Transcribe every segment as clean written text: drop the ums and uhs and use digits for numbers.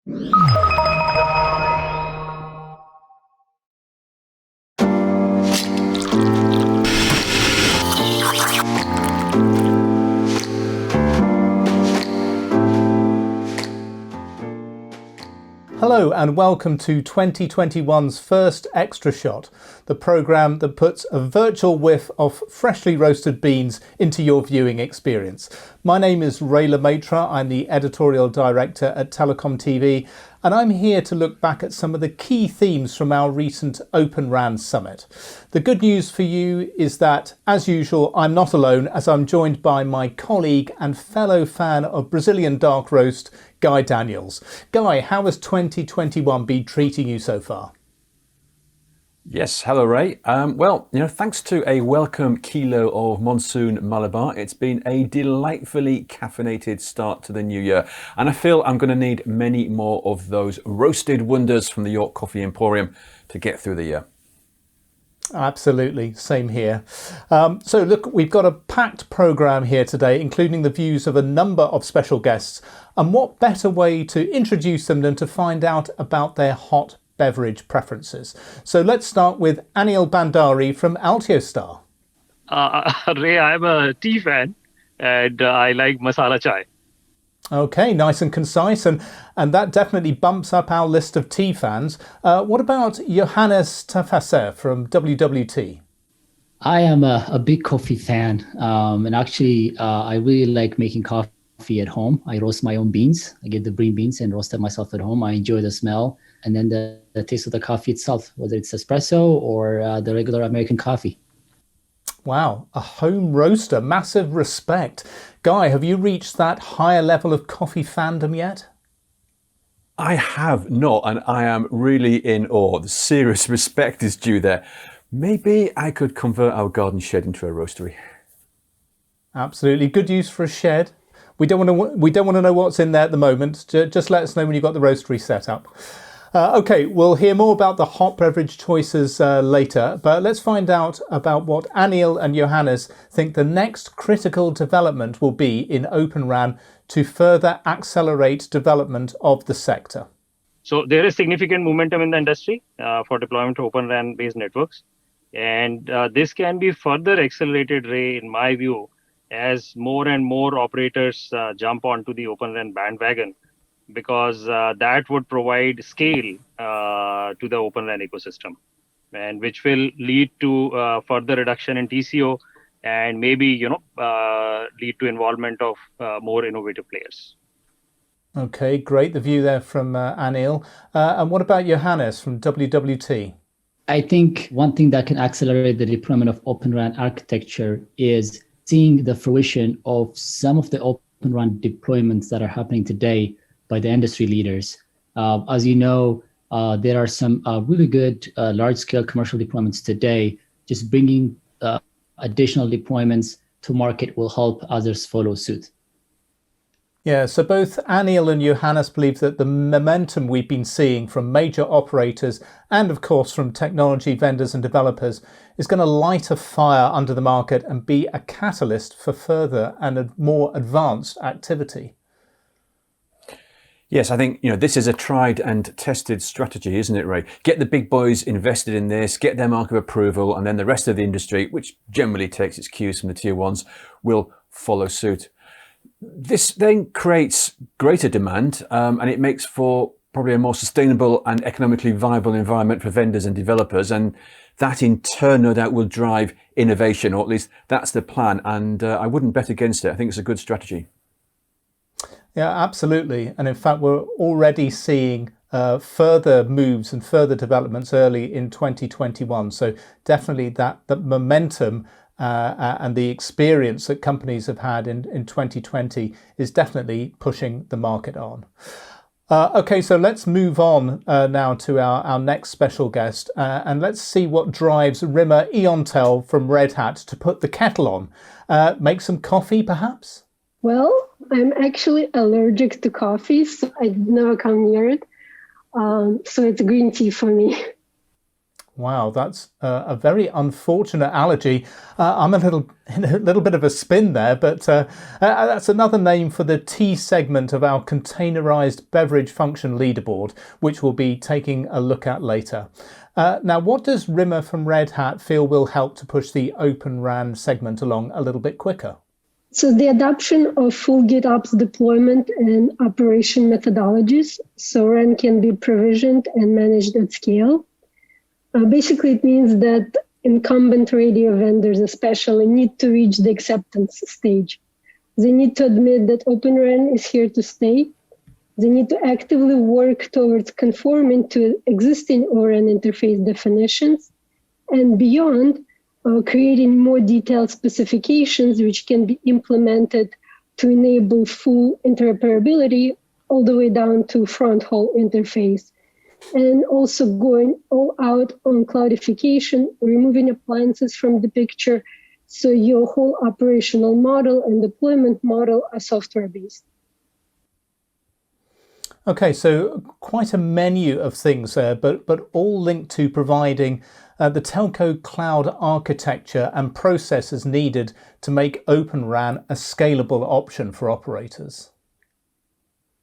Hello and welcome to 2021's first Extra Shot, the programme that puts a virtual whiff of freshly roasted beans into your viewing experience. My name is Ray Lemaitre, I'm the editorial director at TelecomTV, and I'm here to look back at some of the key themes from our recent Open RAN summit. The good news for you is that, as usual, I'm not alone, as I'm joined by my colleague and fellow fan of Brazilian dark roast, Guy Daniels. Guy, how has 2021 been treating you so far? Yes, hello Ray. Thanks to a welcome kilo of Monsoon Malabar, it's been a delightfully caffeinated start to the new year. And I feel I'm going to need many more of those roasted wonders from the York Coffee Emporium to get through the year. Absolutely, same here. So look, we've got a packed programme here today, including the views of a number of special guests. And what better way to introduce them than to find out about their hot beverage preferences. So let's start with Anil Bandari from Altiostar. Ray, I'm a tea fan and I like masala chai. Okay, nice and concise, and that definitely bumps up our list of tea fans. What about Johannes Tafasser from WWT? I am a big coffee fan, and actually I really like making coffee at home. I roast my own beans. I get the green beans and roast them myself at home. I enjoy the smell and then the taste of the coffee itself, whether it's espresso or the regular American coffee. Wow, a home roaster, massive respect. Guy, have you reached that higher level of coffee fandom yet? I have not, and I am really in awe. The serious respect is due there. Maybe I could convert our garden shed into a roastery. Absolutely, good use for a shed. We don't want to know what's in there at the moment. Just let us know when you've got the roastery set up. Okay, we'll hear more about the hot beverage choices later, but let's find out about what Anil and Johannes think the next critical development will be in Open RAN to further accelerate development of the sector. So there is significant momentum in the industry for deployment of Open RAN based networks. And this can be further accelerated, Ray, in my view, as more and more operators jump onto the Open RAN bandwagon, because that would provide scale to the Open RAN ecosystem, and which will lead to further reduction in TCO and maybe lead to involvement of more innovative players. Okay, great. The view there from Anil. And what about Johannes from WWT? I think one thing that can accelerate the deployment of Open RAN architecture is seeing the fruition of some of the Open RAN deployments that are happening today by the industry leaders. As you know, there are some really good large-scale commercial deployments today. Just bringing additional deployments to market will help others follow suit. Yeah, so both Anil and Johannes believe that the momentum we've been seeing from major operators and, of course, from technology vendors and developers is going to light a fire under the market and be a catalyst for further and more advanced activity. Yes, I think this is a tried and tested strategy, isn't it, Ray? Get the big boys invested in this, get their mark of approval, and then the rest of the industry, which generally takes its cues from the tier ones, will follow suit. This then creates greater demand, and it makes for probably a more sustainable and economically viable environment for vendors and developers, and that in turn no doubt will drive innovation, or at least that's the plan, and I wouldn't bet against it. I think it's a good strategy. Yeah, absolutely. And in fact, we're already seeing further moves and further developments early in 2021. So definitely that momentum and the experience that companies have had in 2020 is definitely pushing the market on. Okay, so let's move on now to our next special guest, and let's see what drives Rimmer Eontel from Red Hat to put the kettle on. Make some coffee, perhaps? Well, I'm actually allergic to coffee, so I never come near it. So it's green tea for me. Wow, that's a very unfortunate allergy. I'm in a little bit of a spin there, but that's another name for the T segment of our containerized beverage function leaderboard, which we'll be taking a look at later. Now, what does Rimmer from Red Hat feel will help to push the Open RAN segment along a little bit quicker? So the adoption of full GitOps deployment and operation methodologies, so RAN can be provisioned and managed at scale. Basically, it means that incumbent radio vendors especially need to reach the acceptance stage. They need to admit that Open RAN is here to stay. They need to actively work towards conforming to existing ORAN interface definitions, and beyond, creating more detailed specifications which can be implemented to enable full interoperability all the way down to front haul interface. And also going all out on cloudification, removing appliances from the picture, so your whole operational model and deployment model are software-based. Okay, so quite a menu of things there, but all linked to providing the telco cloud architecture and processes needed to make Open RAN a scalable option for operators.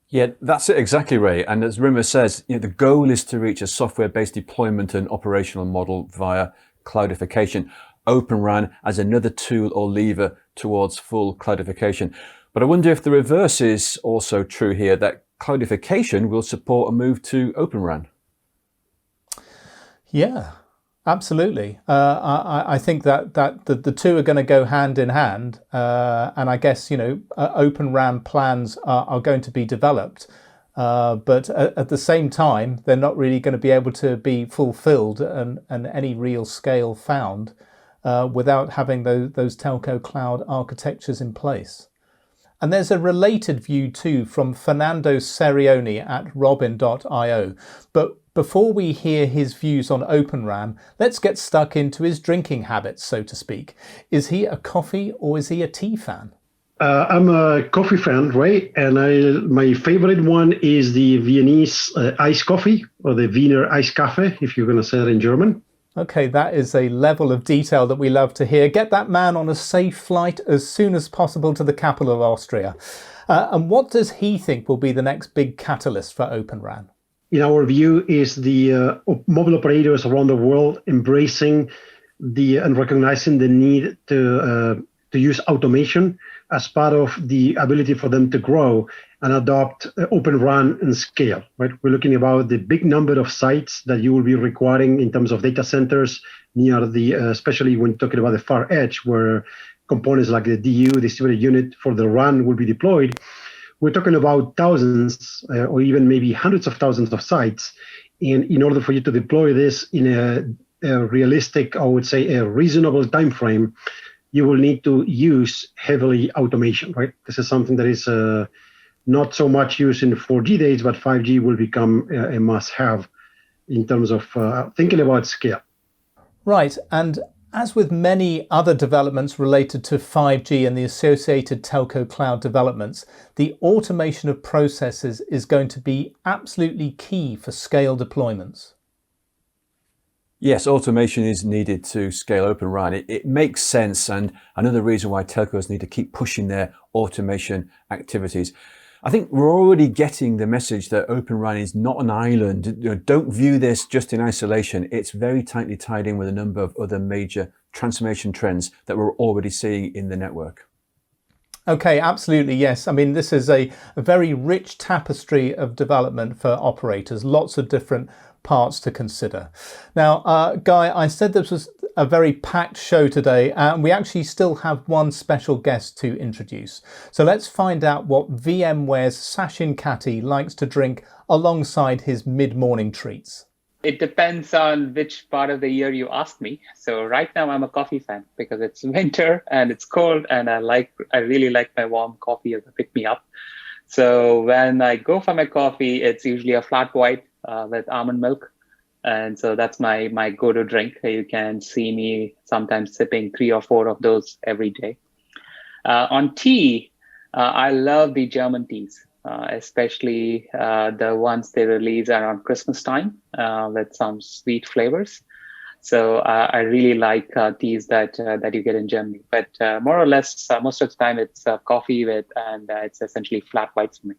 Yeah, that's it exactly, Ray. And as Rimmer says, the goal is to reach a software-based deployment and operational model via cloudification. Open RAN as another tool or lever towards full cloudification. But I wonder if the reverse is also true here, that cloudification will support a move to Open RAN. Yeah, absolutely. I think that the two are going to go hand in hand, and I guess Open RAN plans are going to be developed, but at the same time they're not really going to be able to be fulfilled and any real scale found without having those telco cloud architectures in place. And there's a related view too from Fernando Serioni at robin.io. But before we hear his views on Open RAN, let's get stuck into his drinking habits, so to speak. Is he a coffee or is he a tea fan? I'm a coffee fan, Ray, and my favorite one is the Viennese iced coffee, or the Wiener Eiskaffee, if you're going to say it in German. Okay, that is a level of detail that we love to hear. Get that man on a safe flight as soon as possible to the capital of Austria. And what does he think will be the next big catalyst for Open RAN? In our view, is the mobile operators around the world embracing and recognizing the need to use automation as part of the ability for them to grow and adopt Open RAN and scale, right? We're looking about the big number of sites that you will be requiring in terms of data centers near especially when talking about the far edge, where components like the DU, distributed unit for the RAN will be deployed. We're talking about thousands or even maybe hundreds of thousands of sites. And in order for you to deploy this in a realistic, I would say a reasonable time frame, you will need to use heavily automation, right? This is something that is not so much used in 4G days, but 5G will become a must-have in terms of thinking about scale. Right, and as with many other developments related to 5G and the associated telco cloud developments, the automation of processes is going to be absolutely key for scale deployments. Yes, automation is needed to scale Open RAN. It makes sense, and another reason why telcos need to keep pushing their automation activities. I think we're already getting the message that Open RAN is not an island. Don't view this just in isolation. It's very tightly tied in with a number of other major transformation trends that we're already seeing in the network. Okay, absolutely, yes. I mean, this is a very rich tapestry of development for operators, lots of different parts to consider. Now, Guy, I said this was a very packed show today, and we actually still have one special guest to introduce. So let's find out what VMware's Sachin Katti likes to drink alongside his mid-morning treats. It depends on which part of the year you ask me. So right now I'm a coffee fan because it's winter and it's cold, and I really like my warm coffee as a pick-me-up. So when I go for my coffee, it's usually a flat white with almond milk. And so that's my go-to drink. You can see me sometimes sipping 3 or 4 of those every day. On tea, I love the German teas, especially the ones they release around Christmas time with some sweet flavors. So I really like teas that you get in Germany. But more or less, most of the time it's coffee and it's essentially flat whites for me.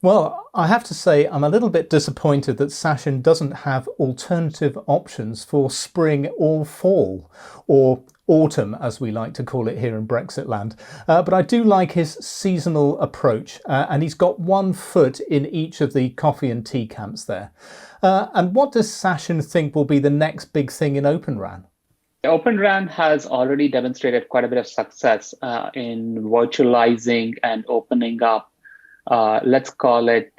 Well, I have to say I'm a little bit disappointed that Sachin doesn't have alternative options for spring or fall, or autumn as we like to call it here in Brexit land. But I do like his seasonal approach, and he's got one foot in each of the coffee and tea camps there. And what does Sachin think will be the next big thing in Open RAN? Open RAN has already demonstrated quite a bit of success in virtualizing and opening up, let's call it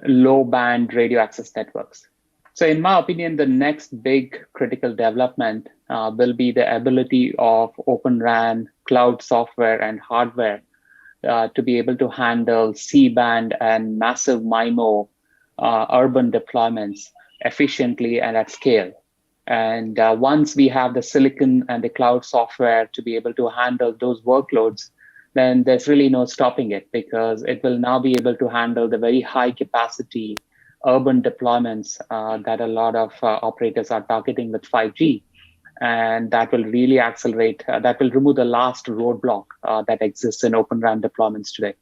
low band radio access networks. So in my opinion, the next big critical development will be the ability of Open RAN, cloud software and hardware to be able to handle C-band and massive MIMO urban deployments efficiently and at scale. And once we have the silicon and the cloud software to be able to handle those workloads, then there's really no stopping it, because it will now be able to handle the very high capacity urban deployments that a lot of operators are targeting with 5G. And that will really accelerate, that will remove the last roadblock that exists in Open RAN deployments today.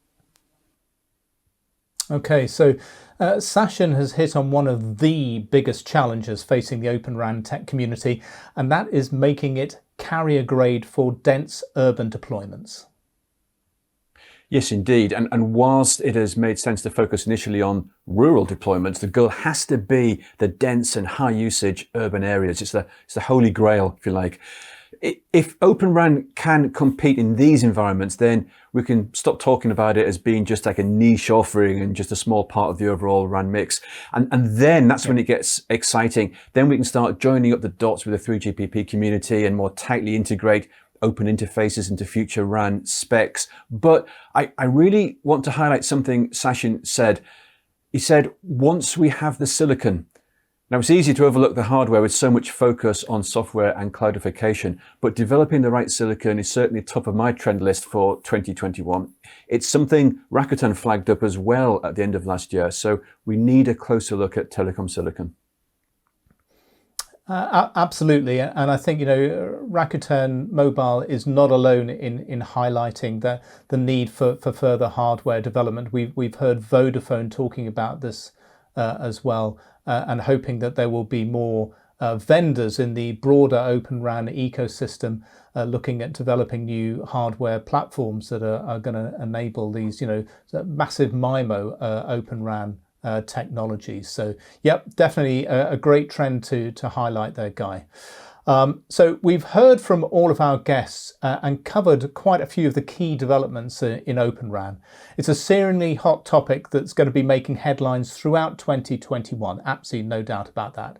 Okay, so Sachin has hit on one of the biggest challenges facing the Open RAN tech community, and that is making it carrier grade for dense urban deployments. Yes, indeed. And whilst it has made sense to focus initially on rural deployments, the goal has to be the dense and high usage urban areas. It's the holy grail, if you like. If Open RAN can compete in these environments, then we can stop talking about it as being just like a niche offering and just a small part of the overall RAN mix. And then that's when it gets exciting. Then we can start joining up the dots with the 3GPP community and more tightly integrate open interfaces into future RAN specs. But I really want to highlight something Sachin said. He said, once we have the silicon, now it's easy to overlook the hardware with so much focus on software and cloudification, but developing the right silicon is certainly top of my trend list for 2021. It's something Rakuten flagged up as well at the end of last year, so we need a closer look at telecom silicon. Absolutely, and I think Rakuten Mobile is not alone in highlighting the need for further hardware development. We've heard Vodafone talking about this as well, and hoping that there will be more vendors in the broader Open RAN ecosystem looking at developing new hardware platforms that are going to enable these massive MIMO Open RAN technologies. So yep, definitely a great trend to highlight there, Guy. So we've heard from all of our guests and covered quite a few of the key developments in Open RAN. It's a searingly hot topic that's going to be making headlines throughout 2021, absolutely no doubt about that.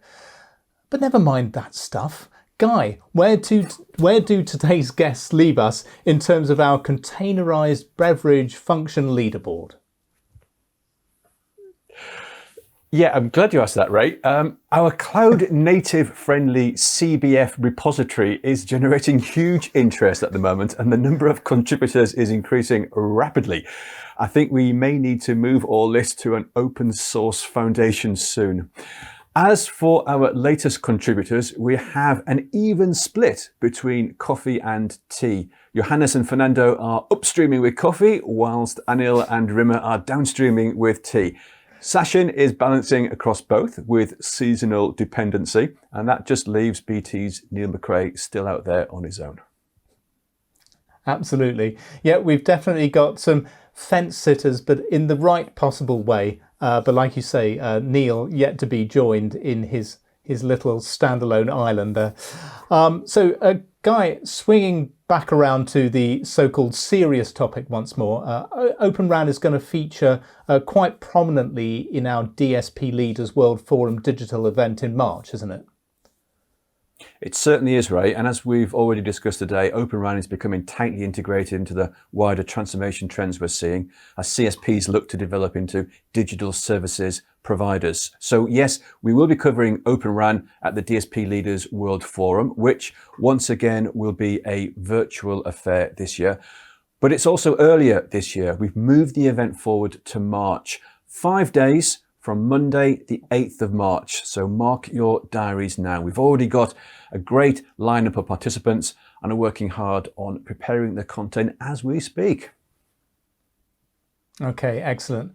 But never mind that stuff. Guy, where do today's guests leave us in terms of our containerized beverage function leaderboard? Yeah, I'm glad you asked that, Ray. Our cloud-native friendly CBF repository is generating huge interest at the moment, and the number of contributors is increasing rapidly. I think we may need to move all this to an open source foundation soon. As for our latest contributors, we have an even split between coffee and tea. Johannes and Fernando are upstreaming with coffee, whilst Anil and Rima are downstreaming with tea. Sachin is balancing across both with seasonal dependency, and that just leaves BT's Neil McRae still out there on his own. Absolutely. Yeah, we've definitely got some fence sitters, but in the right possible way. But like you say, Neil yet to be joined in his little standalone island there. So Guy, swinging back around to the so-called serious topic once more, Open RAN is going to feature quite prominently in our DSP Leaders World Forum digital event in March, isn't it? It certainly is, Ray. And as we've already discussed today, Open RAN is becoming tightly integrated into the wider transformation trends we're seeing as CSPs look to develop into digital services providers. So yes, we will be covering Open RAN at the DSP Leaders World Forum, which once again will be a virtual affair this year. But it's also earlier this year. We've moved the event forward to March. 5 days, from Monday, the 8th of March. So mark your diaries now. We've already got a great lineup of participants and are working hard on preparing the content as we speak. Okay, excellent.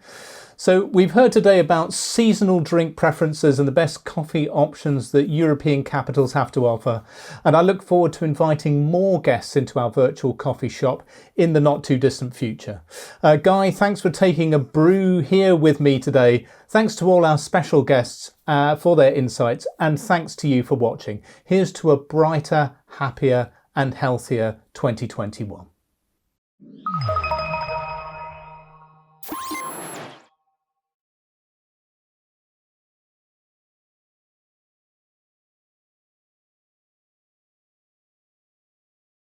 So we've heard today about seasonal drink preferences and the best coffee options that European capitals have to offer. And I look forward to inviting more guests into our virtual coffee shop in the not too distant future. Guy, thanks for taking a brew here with me today. Thanks to all our special guests for their insights, and thanks to you for watching. Here's to a brighter, happier and healthier 2021.